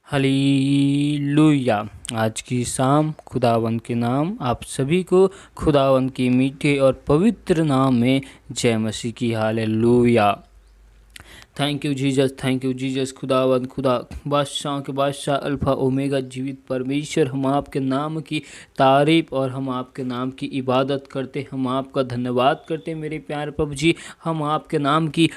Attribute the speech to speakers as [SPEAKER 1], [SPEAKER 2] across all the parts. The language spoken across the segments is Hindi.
[SPEAKER 1] हालेलुया। आज की शाम खुदावंद के नाम आप सभी को खुदावंद के मीठे और पवित्र नाम में जय मसीह की। हालेलुया। Thank you Jesus. खुदावंद खुदा बादशाह के बादशाह अल्फा ओमेगा जीवित परमेश्वर, हम आपके नाम की तारीफ और हम आपके नाम की इबादत करते, हम आपका धन्यवाद करते मेरे प्यारे प्रभु जी। हम आपके नाम की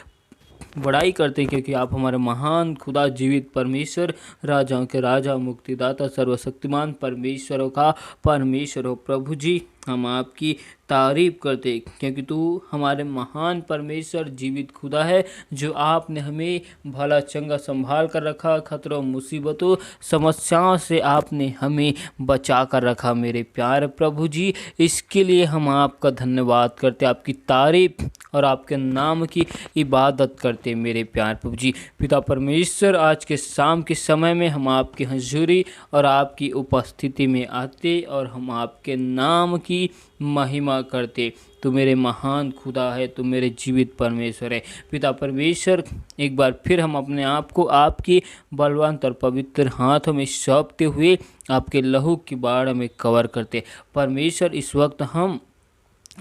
[SPEAKER 1] बड़ाई करते क्योंकि आप हमारे महान खुदा जीवित परमेश्वर, राजाओं के राजा, मुक्तिदाता, सर्वशक्तिमान परमेश्वरों का परमेश्वर हो। प्रभु जी, हम आपकी तारीफ करते क्योंकि तू हमारे महान परमेश्वर जीवित खुदा है, जो आपने हमें भला चंगा संभाल कर रखा, खतरों मुसीबतों समस्याओं से आपने हमें बचा कर रखा मेरे प्यारे प्रभु जी। इसके लिए हम आपका धन्यवाद करते, आपकी तारीफ और आपके नाम की इबादत करते मेरे प्यारे प्रभु जी। पिता परमेश्वर, आज के शाम के समय में हम आपकी हजूरी और आपकी उपस्थिति में आते और हम आपके नाम की महिमा करते। तू मेरे महान खुदा है, तू मेरे जीवित परमेश्वर है। पिता परमेश्वर, एक बार फिर हम अपने आप को आपके बलवान और पवित्र हाथों में सौंपते हुए आपके लहू की बाढ़ में कवर करते। परमेश्वर, इस वक्त हम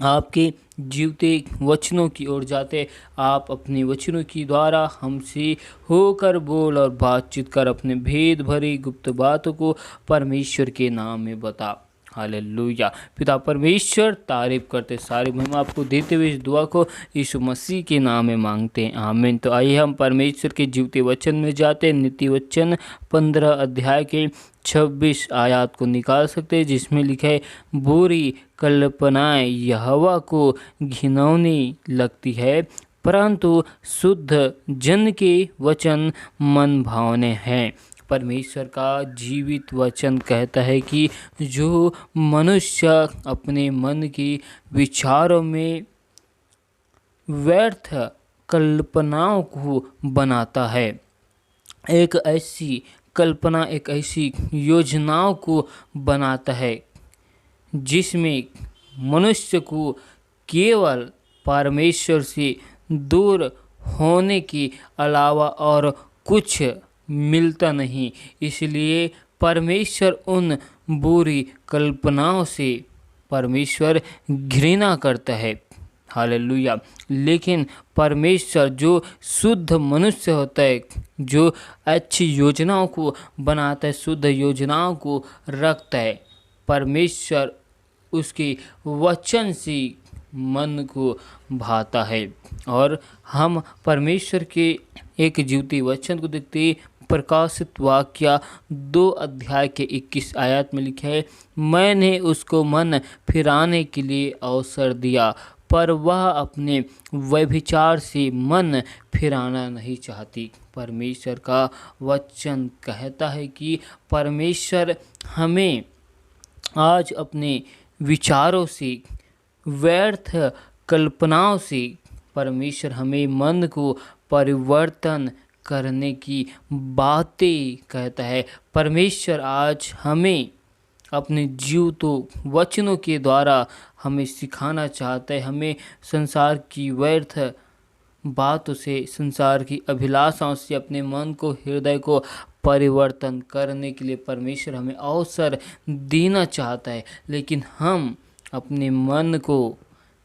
[SPEAKER 1] आपके जीवते वचनों की ओर जाते। आप अपने वचनों की द्वारा हमसे होकर बोल और बातचीत कर अपने भेद भरी गुप्त बातों को परमेश्वर के नाम में बता। हालेलुया। पिता परमेश्वर, तारीफ करते, सारी महिमा आपको देते हुए इस दुआ को यीशु मसीह के नाम में मांगते हैं, आमीन। तो आइए हम परमेश्वर के जीवते वचन में जाते हैं। नीति वचन 15 अध्याय के 26 आयत को निकाल सकते हैं, जिसमें लिखा है, बुरी कल्पनाएं यहोवा को घिनौनी लगती है, परंतु शुद्ध जन के वचन मन भावने हैं। परमेश्वर का जीवित वचन कहता है कि जो मनुष्य अपने मन के विचारों में व्यर्थ कल्पनाओं को बनाता है, एक ऐसी कल्पना, एक ऐसी योजनाओं को बनाता है जिसमें मनुष्य को केवल परमेश्वर से दूर होने के अलावा और कुछ मिलता नहीं। इसलिए परमेश्वर उन बुरी कल्पनाओं से परमेश्वर घृणा करता है। हालेलुया। लेकिन परमेश्वर जो शुद्ध मनुष्य होता है, जो अच्छी योजनाओं को बनाता है, शुद्ध योजनाओं को रखता है, परमेश्वर उसके वचन से मन को भाता है। और हम परमेश्वर के एक जीवती वचन को देखते, प्रकाशित वाक्य 2 अध्याय के 21 आयत में लिखा है, मैंने उसको मन फिराने के लिए अवसर दिया, पर वह अपने व्यभिचार से मन फिराना नहीं चाहती। परमेश्वर का वचन कहता है कि परमेश्वर हमें आज अपने विचारों से, व्यर्थ कल्पनाओं से, परमेश्वर हमें मन को परिवर्तन करने की बातें कहता है। परमेश्वर आज हमें अपने जीवतों वचनों के द्वारा हमें सिखाना चाहता है। हमें संसार की व्यर्थ बातों से, संसार की अभिलाषाओं से अपने मन को, हृदय को परिवर्तन करने के लिए परमेश्वर हमें अवसर देना चाहता है। लेकिन हम अपने मन को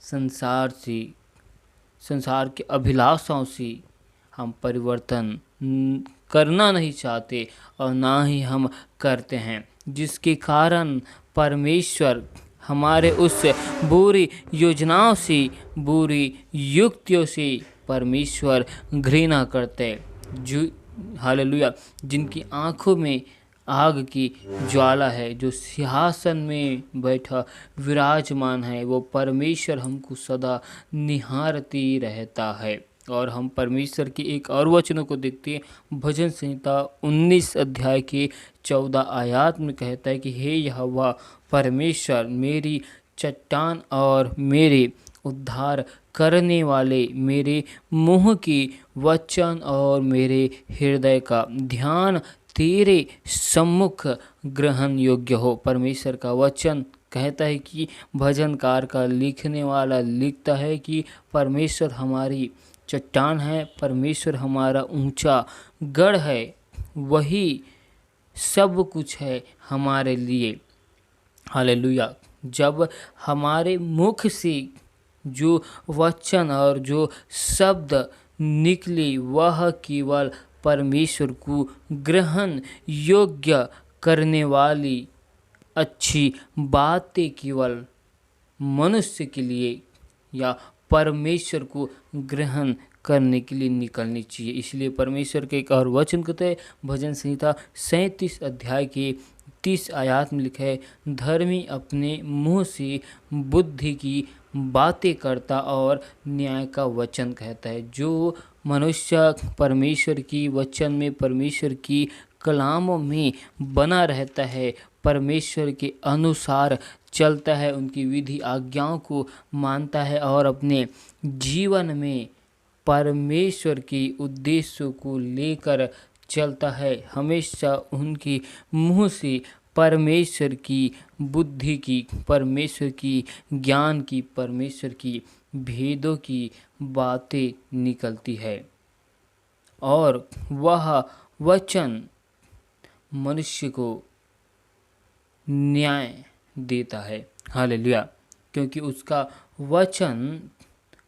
[SPEAKER 1] संसार से, संसार के अभिलाषाओं से हम परिवर्तन करना नहीं चाहते और ना ही हम करते हैं, जिसके कारण परमेश्वर हमारे उस बुरी योजनाओं से, बुरी युक्तियों से परमेश्वर घृणा करते हैं। जो हालेलुया, जिनकी आंखों में आग की ज्वाला है, जो सिंहासन में बैठा विराजमान है, वो परमेश्वर हमको सदा निहारती रहता है। और हम परमेश्वर की एक और वचनों को देखते हैं, भजन संहिता 19 अध्याय के 14 आयत में कहता है कि हे यहोवा परमेश्वर, मेरी चट्टान और मेरे उद्धार करने वाले, मेरे मुँह की वचन और मेरे हृदय का ध्यान तेरे सम्मुख ग्रहण योग्य हो। परमेश्वर का वचन कहता है कि भजनकार का लिखने वाला लिखता है कि परमेश्वर हमारी चट्टान है, परमेश्वर हमारा ऊंचा गढ़ है, वही सब कुछ है हमारे लिए। हालेलुया। जब हमारे मुख से जो वचन और जो शब्द निकले वह केवल परमेश्वर को ग्रहण योग्य करने वाली अच्छी बातें केवल मनुष्य के लिए या परमेश्वर को ग्रहण करने के लिए निकलनी चाहिए। इसलिए परमेश्वर के एक और वचन कहते हैं, भजन संहिता 37 अध्याय के 30 आयत में लिखा है, धर्मी अपने मुंह से बुद्धि की बातें करता और न्याय का वचन कहता है। जो मनुष्य परमेश्वर की वचन में, परमेश्वर की कलामों में बना रहता है, परमेश्वर के अनुसार चलता है, उनकी विधि आज्ञाओं को मानता है और अपने जीवन में परमेश्वर के उद्देश्यों को लेकर चलता है, हमेशा उनके मुंह से परमेश्वर की बुद्धि की, परमेश्वर की ज्ञान की, परमेश्वर की भेदों की बातें निकलती है और वह वचन मनुष्य को न्याय देता है। हालेलुया। क्योंकि उसका वचन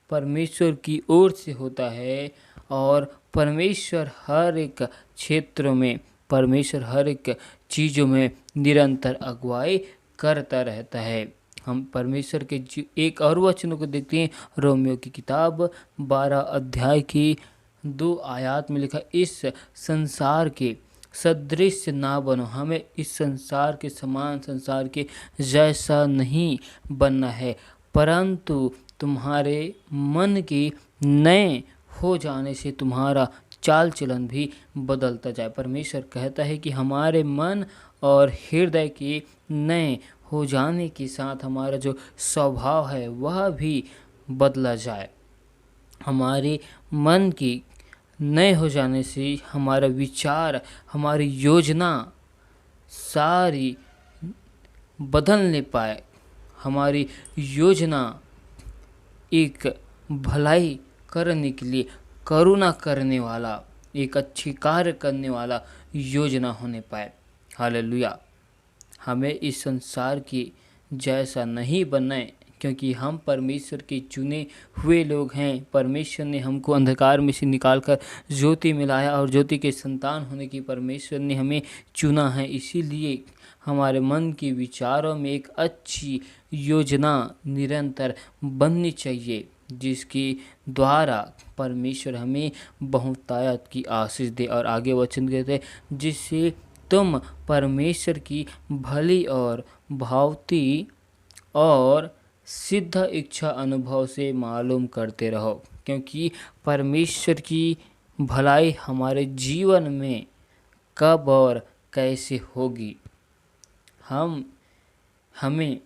[SPEAKER 1] परमेश्वर की ओर से होता है और परमेश्वर हर एक क्षेत्र में, परमेश्वर हर एक चीज़ों में निरंतर अगुवाई करता रहता है। हम परमेश्वर के एक और वचनों को देखते हैं, रोमियो की किताब 12 अध्याय की 2 आयत में लिखा, इस संसार के सदृश ना बनो। हमें इस संसार के समान, संसार के जैसा नहीं बनना है, परंतु तुम्हारे मन के नए हो जाने से तुम्हारा चाल चलन भी बदलता जाए। परमेश्वर कहता है कि हमारे मन और हृदय के नए हो जाने के साथ हमारा जो स्वभाव है वह भी बदला जाए। हमारे मन की नए हो जाने से हमारा विचार, हमारी योजना सारी बदलने पाए। हमारी योजना एक भलाई करने के लिए, करुणा करने वाला, एक अच्छी कार्य करने वाला योजना होने पाए। हालेलुया। हमें इस संसार की जैसा नहीं बनना है, क्योंकि हम परमेश्वर के चुने हुए लोग हैं। परमेश्वर ने हमको अंधकार में से निकालकर ज्योति में लाया और ज्योति के संतान होने की परमेश्वर ने हमें चुना है। इसीलिए हमारे मन के विचारों में एक अच्छी योजना निरंतर बननी चाहिए, जिसके द्वारा परमेश्वर हमें बहुतायत की आशीष दे। और आगे वचन कहते हैं, जिससे तुम परमेश्वर की भली और भावती और सिद्ध इच्छा अनुभव से मालूम करते रहो। क्योंकि परमेश्वर की भलाई हमारे जीवन में कब और कैसे होगी, हमें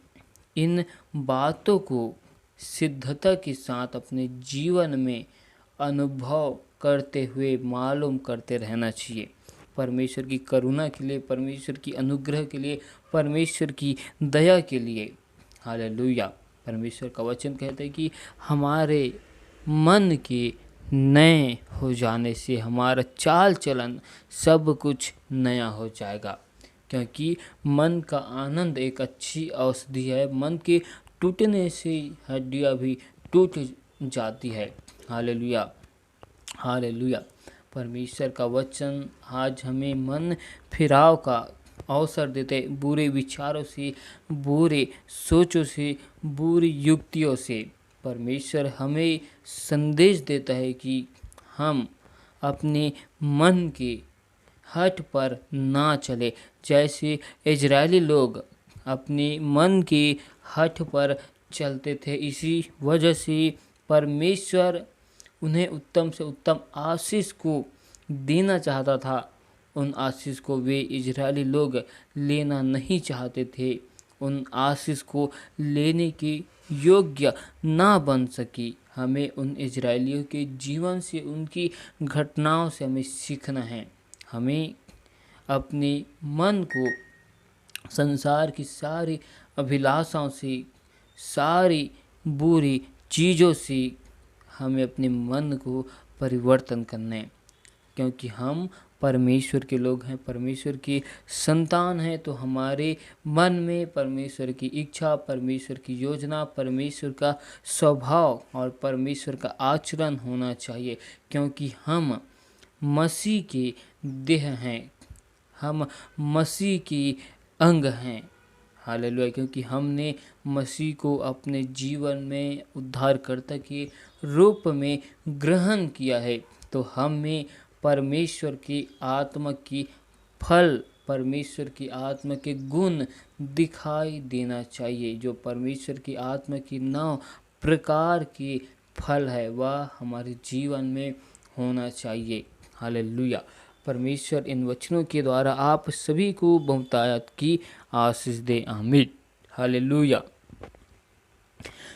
[SPEAKER 1] इन बातों को सिद्धता के साथ अपने जीवन में अनुभव करते हुए मालूम करते रहना चाहिए। परमेश्वर की करुणा के लिए, परमेश्वर की अनुग्रह के लिए, परमेश्वर की दया के लिए। हालेलुया। परमेश्वर का वचन कहता है कि हमारे मन के नए हो जाने से हमारा चाल चलन सब कुछ नया हो जाएगा। क्योंकि मन का आनंद एक अच्छी औषधि है। मन के टूटने से हड्डियाँ भी टूट जाती है। हालेलुया। हालेलुया। परमेश्वर का वचन आज हमें मन फिराव का अवसर देते, बुरे विचारों से, बुरे सोचों से, बुरी युक्तियों से। परमेश्वर हमें संदेश देता है कि हम अपने मन के हठ पर ना चले। जैसे इजरायली लोग अपने मन के हठ पर चलते थे, इसी वजह से परमेश्वर उन्हें उत्तम से उत्तम आशीष को देना चाहता था। उन आशीष को वे इजरायली लोग लेना नहीं चाहते थे, उन आशीष को लेने के योग्य ना बन सकी। हमें उन इजरायलियों के जीवन से, उनकी घटनाओं से हमें सीखना है। हमें अपने मन को संसार की सारी अभिलाषाओं से, सारी बुरी चीज़ों से हमें अपने मन को परिवर्तन करना है। क्योंकि हम परमेश्वर के लोग हैं, परमेश्वर की संतान हैं, तो हमारे मन में परमेश्वर की इच्छा, परमेश्वर की योजना, परमेश्वर का स्वभाव और परमेश्वर का आचरण होना चाहिए, क्योंकि हम मसीह के देह हैं, हम मसीह की अंग हैं। हालेलुया। क्योंकि हमने मसीह को अपने जीवन में उद्धारकर्ता के रूप में ग्रहण किया है, तो हमें परमेश्वर की आत्मा की फल, परमेश्वर की आत्मा के गुण दिखाई देना चाहिए। जो परमेश्वर की आत्मा की 9 प्रकार के फल है वह हमारे जीवन में होना चाहिए। हालेलुया। परमेश्वर इन वचनों के द्वारा आप सभी को बहुतायत की आशीष दे। आमीन। Hallelujah,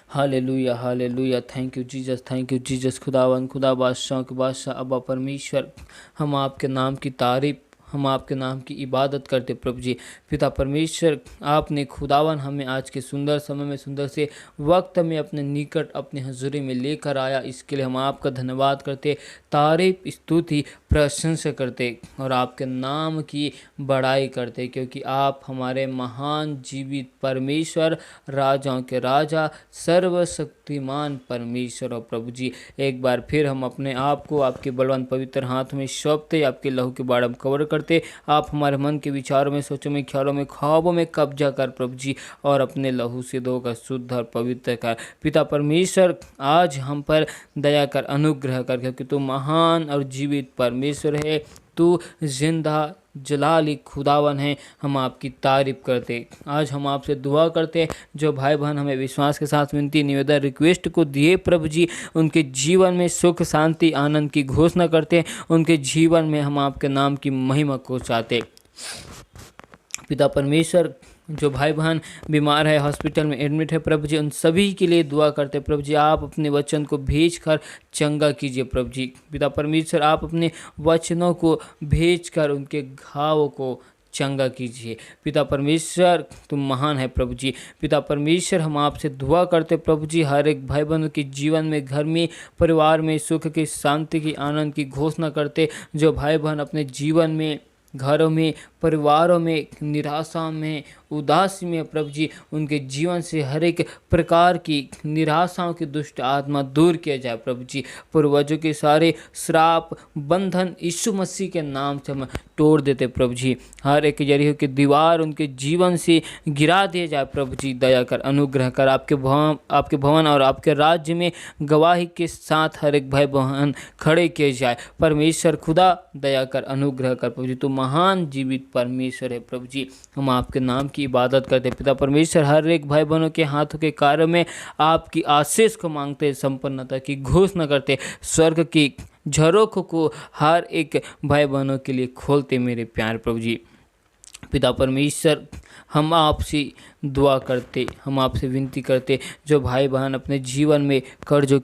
[SPEAKER 1] hallelujah, hallelujah. Thank you Jesus, thank you Jesus. खुदावन, खुदा बादशाह के बादशाह, अब्बा परमेश्वर, हम आपके नाम की तारीफ, हम आपके नाम की इबादत करते प्रभु जी। पिता परमेश्वर, आपने खुदावन हमें आज के सुंदर समय में, सुंदर से वक्त में अपने निकट, अपने हजूरी में लेकर आया। इसके लिए हम आपका धन्यवाद करते, तारीफ, स्तुति, प्रशंसा करते और आपके नाम की बड़ाई करते, क्योंकि आप हमारे महान जीवित परमेश्वर, राजाओं के राजा, सर्वशक्तिमान परमेश्वर और प्रभु जी। एक बार फिर हम अपने आप को आपके बलवान पवित्र हाथ में सौंपते, आपके लहू के बाड़ में कवर करते। आप हमारे मन के विचारों में, सोचों में, ख्यालों में, ख्वाबों में कब्जा कर प्रभु जी, और अपने लहू से धोकर शुद्ध और पवित्र कर। पिता परमेश्वर, आज हम पर दया कर, अनुग्रह कर, क्योंकि तू महान और जीवित परमेश्वर है, तू जिंदा जलाली खुदावन है। हम आपकी तारीफ करते, आज हम आपसे दुआ करते, जो भाई बहन हमें विश्वास के साथ विनती, निवेदन, रिक्वेस्ट को दिए प्रभु जी, उनके जीवन में सुख, शांति, आनंद की घोषणा करते, उनके जीवन में हम आपके नाम की महिमा को चाहते। पिता परमेश्वर, जो भाई बहन बीमार है, हॉस्पिटल में एडमिट है प्रभु जी, उन सभी के लिए दुआ करते प्रभु जी। आप अपने वचन को भेजकर चंगा कीजिए प्रभु जी। पिता परमेश्वर, आप अपने वचनों को भेजकर उनके घावों को चंगा कीजिए। पिता परमेश्वर, तुम महान है प्रभु जी। पिता परमेश्वर, हम आपसे दुआ करते प्रभु जी, हर एक भाई बहनों के जीवन में, घर में, परिवार में सुख की, शांति की, आनंद की घोषणा करते। जो भाई बहन अपने जीवन में, घरों में, परिवारों में निराशा में, उदासी में प्रभु जी, उनके जीवन से हर एक प्रकार की निराशाओं की दुष्ट आत्मा दूर किया जाए प्रभु जी। पूर्वजों के सारे श्राप, बंधन यीशु मसीह के नाम से हम तोड़ देते प्रभु जी। हर एक यरीहो की दीवार उनके जीवन से गिरा दिया जाए प्रभु जी। दया कर, अनुग्रह कर, आपके भवन और आपके राज्य में गवाही के साथ हर एक भाई बहन खड़े किए जाए। परमेश्वर खुदा, दया कर, अनुग्रह कर प्रभु जी। तो महान जीवित परमेश्वर है प्रभु जी, हम आपके नाम की इबादत करते। पिता परमेश्वर, हर एक भाई बहनों के हाथों के कार्य में आपकी आशीष को मांगते, संपन्नता की घोषणा करते, स्वर्ग की झरोखों को हर एक भाई बहनों के लिए खोलते मेरे प्यारे प्रभु जी। पिता परमेश्वर, हम आपसे दुआ करते, हम आपसे विनती करते, जो भाई बहन अपने जीवन में कर्जों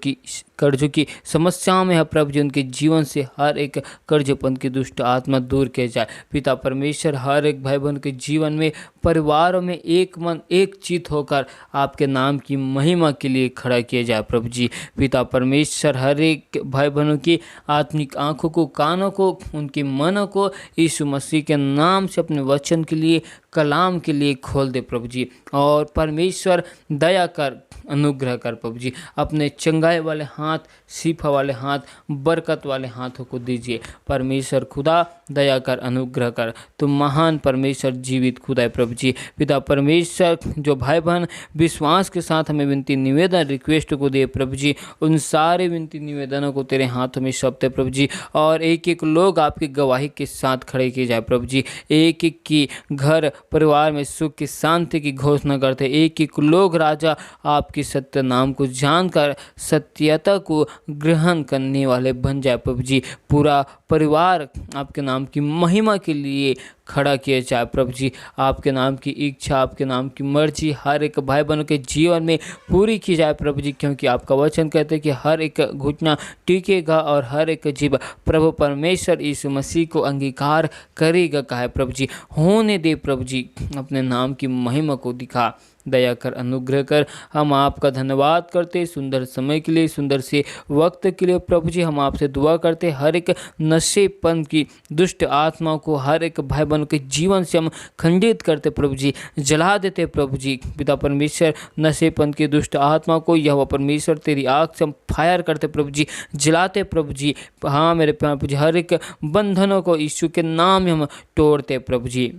[SPEAKER 1] की समस्याओं में है प्रभु जी, उनके जीवन से हर एक कर्जपन की दुष्ट आत्मा दूर किया जाए। पिता परमेश्वर, हर एक भाई बहन के जीवन में, परिवारों में एक मन एक चित होकर आपके नाम की महिमा के लिए खड़ा किया जाए प्रभु जी। पिता परमेश्वर, हर एक भाई बहनों की आत्मिक आंखों को, कानों को, उनके मनों को यीशु मसीह के नाम से अपने वचन के लिए, कलाम के लिए खोल दे प्रभु जी। और परमेश्वर, दया कर, अनुग्रह कर प्रभु जी। अपने चंगाई वाले हाथ, शिफा वाले हाथ, बरकत वाले हाथों को दीजिए। परमेश्वर खुदा, दया कर, अनुग्रह कर, तुम महान परमेश्वर, जीवित खुदा है प्रभु जी। पिता परमेश्वर, जो भाई बहन विश्वास के साथ हमें विनती, निवेदन, रिक्वेस्ट को दे प्रभु जी, उन सारे विनती निवेदनों को तेरे हाथों में सौंपते प्रभु जी। और एक एक लोग आपकी गवाही के साथ खड़े किए जाए प्रभु जी। एक एक की घर, परिवार में सुख की, शांति की घोषणा करते। एक एक लोग राजा आपकी सत्य नाम को जानकर सत्यता को ग्रहण करने वाले बन जाए प्रभु जी। पूरा परिवार आपके नाम की महिमा के लिए खड़ा किया जाए प्रभु जी। आपके नाम की इच्छा, आपके नाम की मर्जी हर एक भाई बहनों के जीवन में पूरी की जाए प्रभु जी, क्योंकि आपका वचन कहते हैं कि हर एक घुटना टिकेगा और हर एक जीव प्रभु परमेश्वर यीशु मसीह को अंगीकार करेगा। कहा है प्रभु जी, होने दे प्रभु जी, अपने नाम की महिमा को दिखा, दया कर, अनुग्रह कर। हम आपका धन्यवाद करते सुंदर समय के लिए, सुंदर से वक्त के लिए प्रभु जी। हम आपसे दुआ करते हर एक नशेपन की दुष्ट आत्माओं को हर एक भाई बहनों के जीवन से हम खंडित करते प्रभु जी, जला देते प्रभु जी। पिता परमेश्वर, नशेपन की दुष्ट आत्मा को यहोवा परमेश्वर तेरी आग से हम फायर करते प्रभु जी, जलाते प्रभु जी। हाँ मेरे प्रभु जी, हर एक बंधनों को यीशु के नाम में हम तोड़ते प्रभु जी।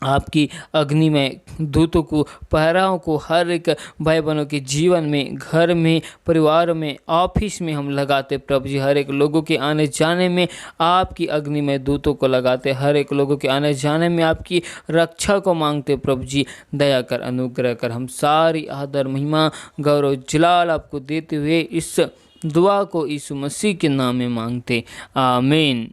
[SPEAKER 1] आपकी अग्नि में दूतों को, पहराओं को हर एक भाई बहनों के जीवन में, घर में, परिवार में, ऑफिस में हम लगाते प्रभु जी। हर एक लोगों के आने जाने में आपकी अग्नि में दूतों को लगाते, हर एक लोगों के आने जाने में आपकी रक्षा को मांगते प्रभु जी। दया कर, अनुग्रह कर। हम सारी आदर, महिमा, गौरव, जलाल आपको देते हुए इस दुआ को यीशु मसीह के नाम में मांगते, आमीन।